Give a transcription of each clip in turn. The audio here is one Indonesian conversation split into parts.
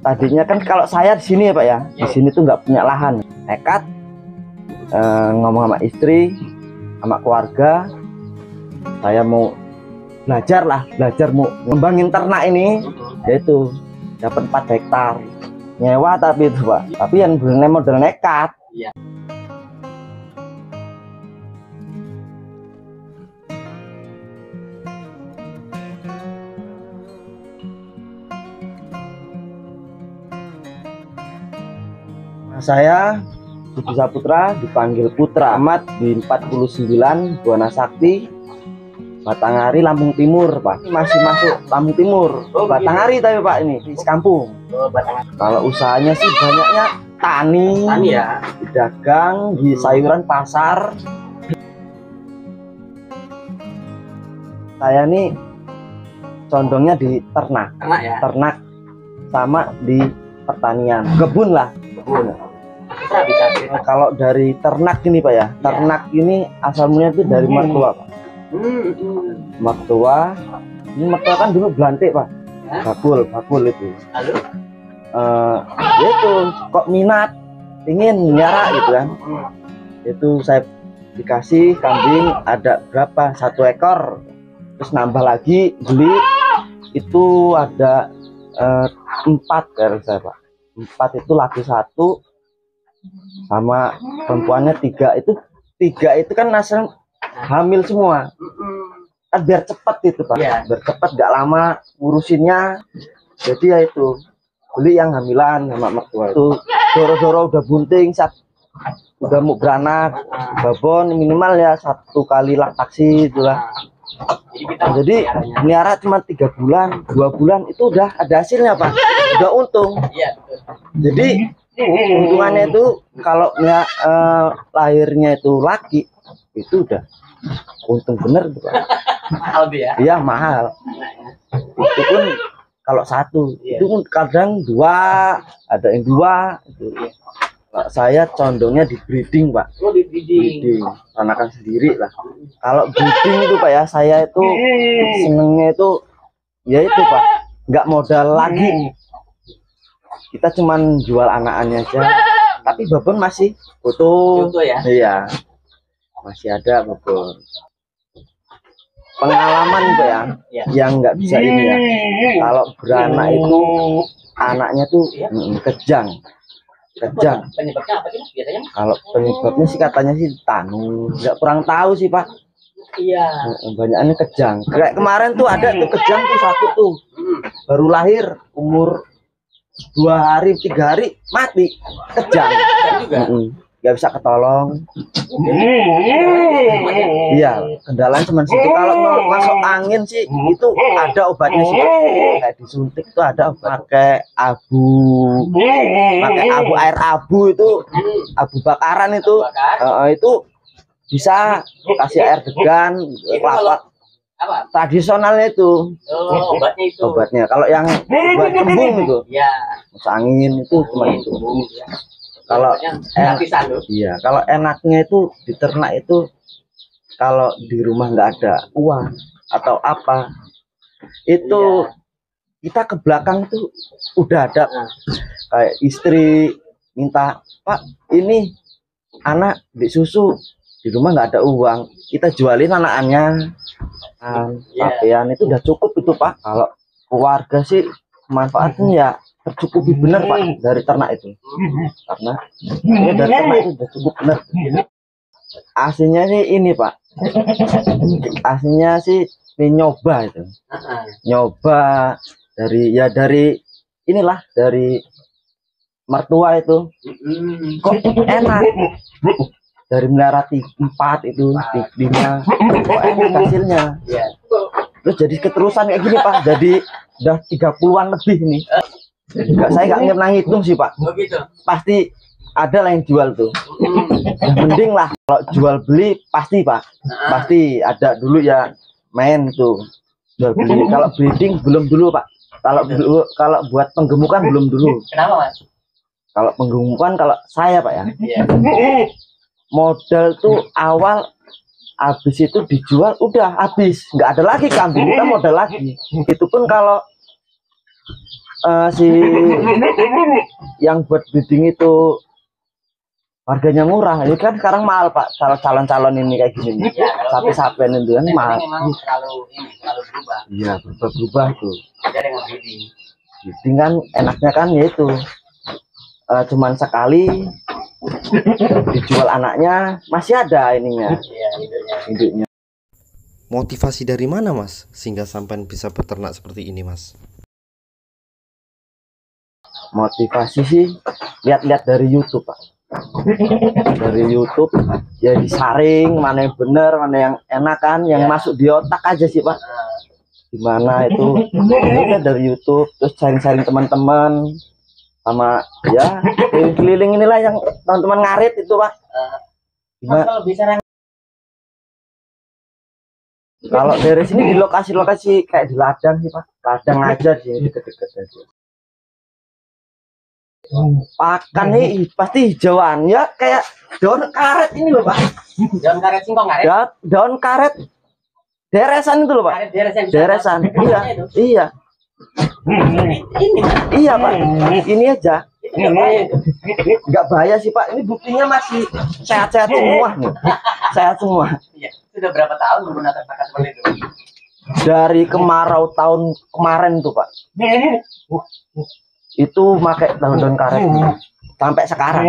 Tadinya kan kalau saya di sini ya Pak ya, di sini tuh nggak punya lahan. Nekat ngomong sama istri, sama keluarga, saya mau belajar mau ngembangin ternak ini, yaitu dapat 4 hektar nyewa tapi itu Pak, tapi yang benar model nekat. Saya Budi Saputra, dipanggil Putra, Ahmad di 49 Buana Sakti, Batanghari, Lampung Timur Pak. Masih masuk Lampung Timur, Batanghari tapi Pak ini di kampung. Kalau usahanya sih banyaknya tani ya, dagang di sayuran pasar. Saya nih condongnya di ternak ya? Ternak sama di pertanian, kebun lah. Kalau dari ternak ini Pak ya, ternak ini asalnya itu dari mertua Pak. Mertua, ini mertua kan dulu Belantik Pak, bakul itu. Itu kok minat, ingin nyara gitu kan. Itu saya dikasih kambing ada berapa, 1 ekor, terus nambah lagi beli itu ada 4 dari saya Pak. 4 itu laki 1 sama perempuannya 3. Itu 3 itu kan asal hamil semua kan, biar cepat itu Pak, biar cepat gak lama ngurusinnya. Jadi ya itu beli yang hamilan sama mertua. Itu doro-doro udah bunting, udah mau beranak, babon minimal ya 1 kali laktaksi itulah. Jadi melihara cuma 3 bulan 2 bulan itu udah ada hasilnya Pak, udah untung. Jadi untungannya itu kalau lahirnya itu laki itu udah untung bener Pak. Mahal ya? Iya mahal. Itu pun kalau 1 itu pun kadang 2, ada yang 2 itu. Saya condongnya di breeding Pak. Di breeding. Anakan sendiri lah. Kalau breeding itu Pak ya, saya itu senengnya itu ya itu Pak, nggak modal lagi. Kita cuman jual anakannya aja, tapi babon masih utuh ya? Iya, masih ada babon. Pengalaman Pak ya, yang nggak bisa ini ya, kalau beranak itu anaknya tuh kejang. Penyebabnya apa sih biasanya? Kalau penyebabnya sih katanya sih tanu, nggak kurang tahu sih Pak. Iya. Banyaknya kejang. Kayak kemarin tuh ada tuh kejang tuh 1 tuh, baru lahir umur 2 hari 3 hari mati kejang. Nggak bisa ketolong. Iya, kendalanya cuma situ. Kalau mau masuk angin sih itu ada obatnya sih, kayak disuntik tuh ada obat. Pakai air abu itu, abu bakaran itu, itu bisa kasih air degan, kelapa. Tradisionalnya itu, obatnya. Kalau yang buat kembung itu, masuk angin itu cuma itu. Kalau kalau enaknya itu di ternak itu, kalau di rumah nggak ada uang atau apa, itu kita ke belakang itu udah ada kayak istri minta, Pak ini anak di susu, di rumah nggak ada uang, kita jualin anakannya, pakaian itu udah cukup itu Pak. Kalau keluarga sih manfaatnya ya tercukupi bener Pak dari ternak itu, karena dari ternak itu udah cukup bener. Aslinya sih ini Pak, aslinya sih nyoba itu, nyoba dari inilah, dari mertua itu kok enak, dari melihara 4 itu 5 kok enak hasilnya. Terus jadi keterusan kayak gini Pak, jadi udah 30-an lebih nih. Saya nggak pernah ngitung sih Pak. Pasti ada lah yang jual tuh. Ya, mending lah kalau jual beli pasti Pak, pasti ada dulu ya, main tuh jual beli. Kalau breeding belum dulu Pak. Kalau buat penggemukan belum dulu. Kenapa Mas? Kalau penggemukan kalau saya Pak ya, modal tuh awal, habis itu dijual udah habis, nggak ada lagi kambing, kita modal lagi. Itu pun kalau si yang buat breeding itu harganya murah. Ini kan sekarang mahal Pak, calon-calon ini kayak gini nih. Sapi-sapian itu kan mahal. Memang selalu berubah. Iya, berubah tuh. Beda dengan breeding. Breeding kan enaknya kan yaitu cuman sekali dijual anaknya masih ada ininya. Iya, induknya. Motivasi dari mana Mas sehingga sampai bisa beternak seperti ini Mas? Motivasi sih lihat-lihat dari YouTube Pak. Dari YouTube ya disaring mana yang bener, mana yang enak kan, yang masuk di otak aja sih Pak. Gimana itu ya dari YouTube, terus sharing-sharing teman-teman sama ya keliling inilah yang teman-teman ngarit itu Pak. Mas, kalau bisa kalau dari sini di lokasi-lokasi kayak di ladang sih Pak, ladang aja sih deket-deket aja. Pakan nih pasti hijauan ya kayak daun karet ini loh Pak. daun karet singkong karet. Ya, daun karet deresan itu loh Pak. Karet Deresan. Iya. Iya. Ini Iya Pak. Ini aja. bahaya itu. Nggak bahaya sih Pak. Ini buktinya masih sehat-sehat semua nih. Sehat semua. Iya. Sudah berapa tahun menggunakan pakan seperti itu? Dari kemarau tahun kemarin tuh Pak. Itu pakai daun-daun karet sampai sekarang.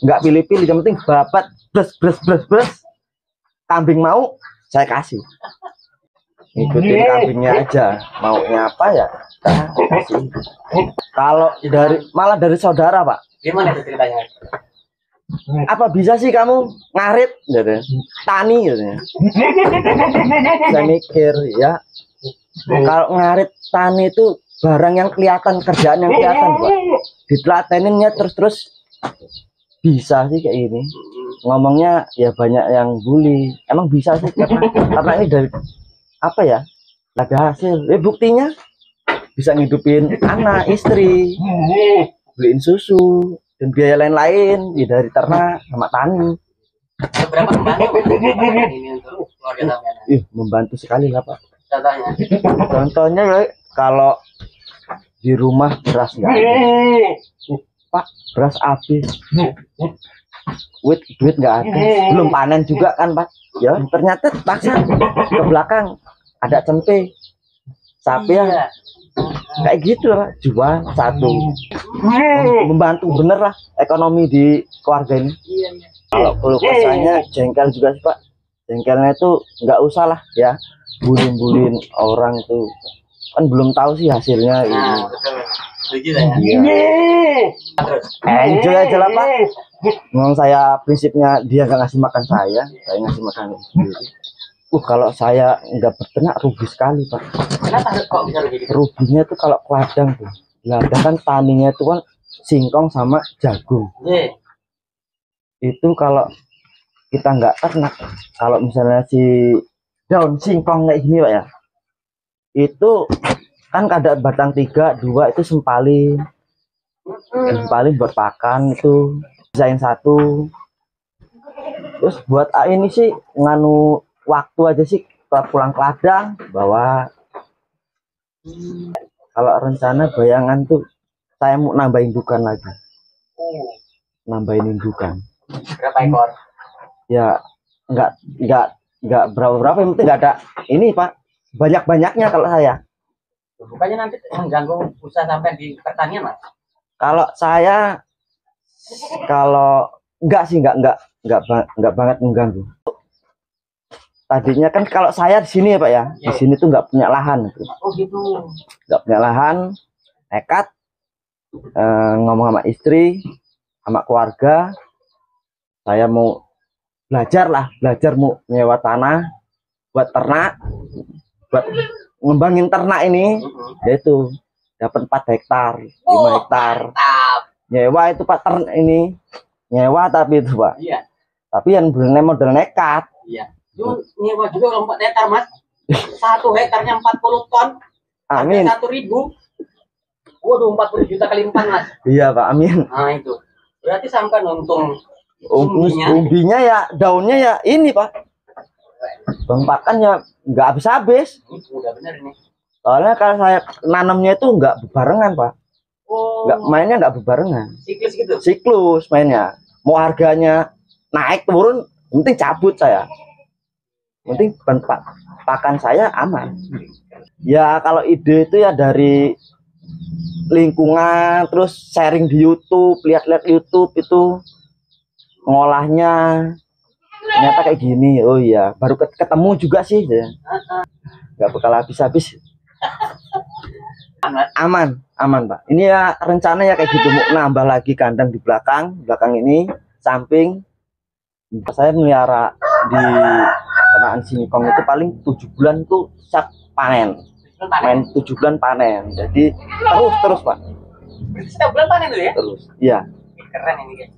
Nggak pilih-pilih, yang penting babat bres. Kambing mau saya kasih. Ngikutin kambingnya aja, maunya apa ya kita kasih. Kalau malah dari saudara Pak. Gimana itu ceritanya? Apa bisa sih kamu ngarit gitu, tani gitu. Saya mikir ya, kalau ngarit tani itu barang yang kelihatan, kerjaan yang kelihatan Pak. Ditelateninnya terus bisa sih kayak gini. Ngomongnya ya banyak yang bully. Emang bisa sih karena ini dari apa ya, ada hasil. Buktinya bisa ngidupin anak, istri, beliin susu dan biaya lain-lain ya dari ternak sama tani. Berapa membantu ini untuk keluarga sampean? Membantu sekali lah Pak. Contohnya? Contohnya ya, kalau di rumah beras nggak ada Pak, beras habis, duit nggak ada, belum panen juga kan Pak. Ya ternyata paksa ke belakang ada cempe, sapi ya. Kayak gitu lah, jual satu, membantu bener lah ekonomi di keluarga ini. Kalau keluh kesahnya jengkel juga sih Pak. Jengkelnya itu nggak usah lah ya, bulin orang tuh kan belum tahu sih hasilnya. Nah, betul. Begitu ya. Terus Enjoy aja lah Pak. Memang saya prinsipnya dia nggak ngasih makan saya ngasih makan sendiri. Kalau saya nggak berternak rugi sekali Pak. kenapa kok bisa begitu? Ruginya tuh kalau ke ladang tuh. Ladang kan taninya itu kan singkong sama jagung. Iya. Itu kalau kita nggak ternak, kalau misalnya si daun singkong kayak gini Pak ya, itu kan ada batang 3, 2 itu sempalin buat pakan itu bisain satu. Terus buat ini sih nganu waktu aja sih, pulang ke ladang bawa. Kalau rencana bayangan tuh saya mau nambahin indukan lagi, nambahin indukan. Berapa ekor? Ya nggak berapa yang penting nggak ada ini Pak, banyak-banyaknya kalau saya. Bukannya nanti mengganggu usaha sampai di pertanian Mas? Kalau saya enggak sih, enggak banget mengganggu. Tadinya kan kalau saya di sini ya Pak ya, di sini tuh nggak punya lahan. Oh gitu. Nggak punya lahan, nekat ngomong sama istri, sama keluarga, saya mau belajar mau nyewa tanah buat ternak, buat ngembangin ternak ini, yaitu dapat 4 hektar, 5 hektar. Nyewa itu Pak, ternak ini nyewa tapi itu Pak. Iya. Tapi yang bener model nekat. Iya. Nyewa juga 4 hektar Mas. 1 hektarnya 40 ton. Amin. 1.000. Waduh, 40 juta kali 4 Mas. Iya Pak, amin. Nah itu. Berarti sampai untung umbinya ya, daunnya ya ini Pak. Bang pakan ya nggak habis-habis. Udah bener ini. Soalnya kalau saya nanamnya itu nggak bebarengan, Pak. Oh, Mainnya nggak bebarengan. siklus gitu. Siklus mainnya. Mau harganya naik turun, yang penting cabut saya. Yang penting pakan saya aman. Ya kalau ide itu ya dari lingkungan, terus sharing di YouTube, lihat-lihat YouTube itu ngolahnya ternyata kayak gini. Oh iya, baru ketemu juga sih ya. Nggak bakal habis-habis. Aman, aman Pak. Ini ya rencana ya kayak gitu, mau nambah lagi kandang di belakang ini, samping. Saya melihara di peternakan singkong itu paling 7 bulan tuh siap panen. Main 7 bulan panen. Jadi terus Pak. Berarti setiap bulan panen dulu ya? Terus. Iya. Keren ini guys.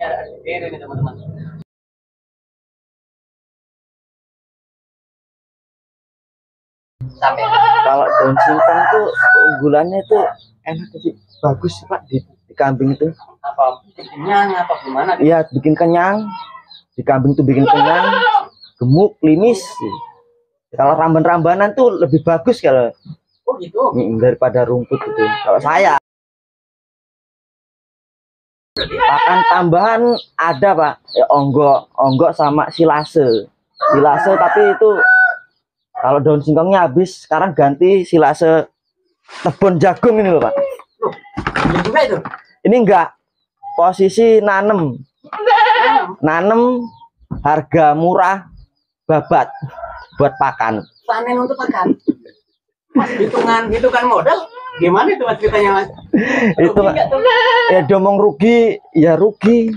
Ya, ini teman-teman. Sampai. Kalau daun singkong tuh keunggulannya itu enak sih, bagus sih Pak di kambing itu. Apa kenyang apa gimana? Iya, bikin kenyang. Di kambing tuh bikin kenyang, gemuk, limis. Kalau ramban-rambanan tuh lebih bagus kalau gitu daripada rumput itu. Kalau saya pakan tambahan ada Pak, ya onggok sama silase. Tapi itu kalau daun singkongnya habis, sekarang ganti silase tebon jagung ini loh Pak. Juga itu. Ini enggak posisi nanem harga murah, babat buat pakan. Panen untuk pakan. Mas, hitungan modal gimana itu Mas ceritanya Mas? Itu ya domong rugi ya rugi.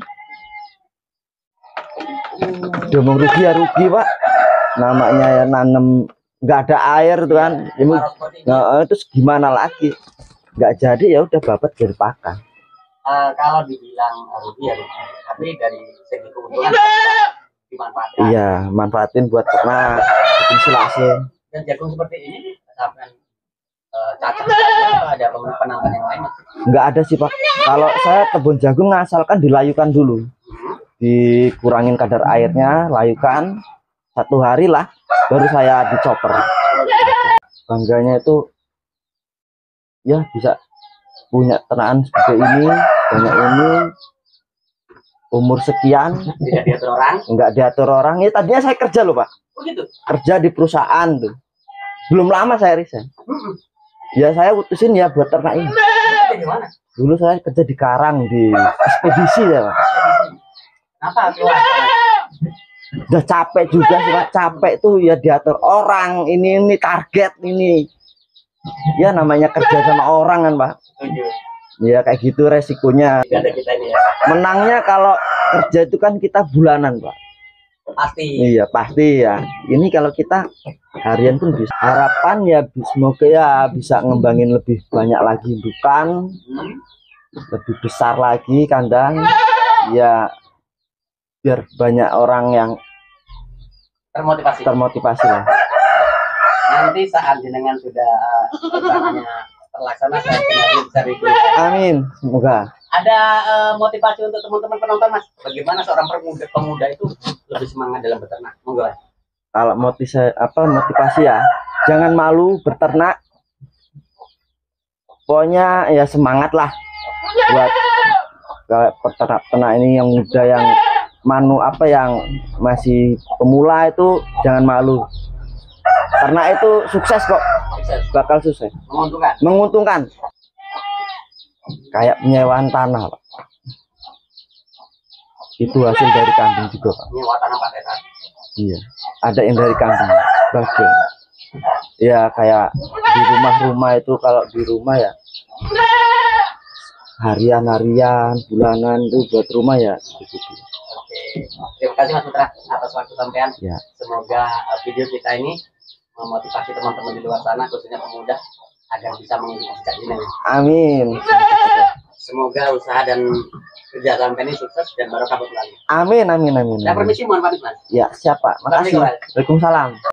Domong rugi ya rugi Pak. Namanya ya nanem nggak ada air tuh kan. Terus gimana lagi? Nggak jadi ya udah babat dari pakan. Kalau dibilang rugi ya rugi, tapi dari segi keuntungan dimanfaatkan. Iya, manfaatin buat ternak, bikin silase. Dan jagung seperti ini sampai cacah saja ada penambahan yang lain? Nggak ada sih Pak. Kalau saya kebun jagung asalkan dilayukan dulu, dikurangin kadar airnya, layukan 1 hari lah, baru saya dicoper. Bangganya itu ya bisa punya ternakan seperti ini, banyak ini, umur sekian, tidak diatur orang. Nggak diatur orang. Ya tadinya saya kerja loh Pak. Oh gitu. Kerja di perusahaan tuh. Belum lama saya resign. Ya saya utusin ya buat ternak ini. Gimana? Dulu saya kerja di Karang di ekspedisi ya Pak. Kenapa? Udah capek juga sih Pak. Capek tuh ya diatur orang. Ini target ini. Ya namanya kerja sama orang kan Pak. Ya kayak gitu resikonya. Ada kita ini ya. Menangnya kalau kerja itu kan kita bulanan Pak. Pasti. Iya pasti ya. Ini kalau kita harian pun bisa. Harapan ya semoga ya bisa ngembangin lebih banyak lagi indukan, lebih besar lagi kandang. Ya biar banyak orang yang termotivasi lah. Nanti saat jenengan sudah rencananya terlaksana, saya bisa review. Amin, semoga. Ada motivasi untuk teman-teman penonton Mas. Bagaimana seorang pemuda itu lebih semangat dalam beternak? Monggo. Kalau motivasi ya, jangan malu berternak. Pokoknya ya semangat lah buat peternak ini yang muda, yang yang masih pemula itu jangan malu. Karena itu sukses kok. Bakal sukses. Menguntungkan. Kayak penyewaan tanah, Pak. Itu hasil dari kambing juga, Pak. Nyewa tanah pakai tanah. Iya. Ada yang dari kambing. Bagian. Ya kayak di rumah-rumah itu, kalau di rumah ya harian, bulanan itu buat rumah ya. Oke. Terima kasih Mas Putra atas waktu sampean. Ya. Semoga video kita ini memotivasi teman-teman di luar sana, khususnya pemuda, agar bisa mengikuti jejak jenengan. Amin. Semoga usaha dan kerja sampai ini sukses dan barokah berlalu. Amin. Saya permisi, mohon pamit Mas. Ya, siapa? Makasih. Waalaikumsalam.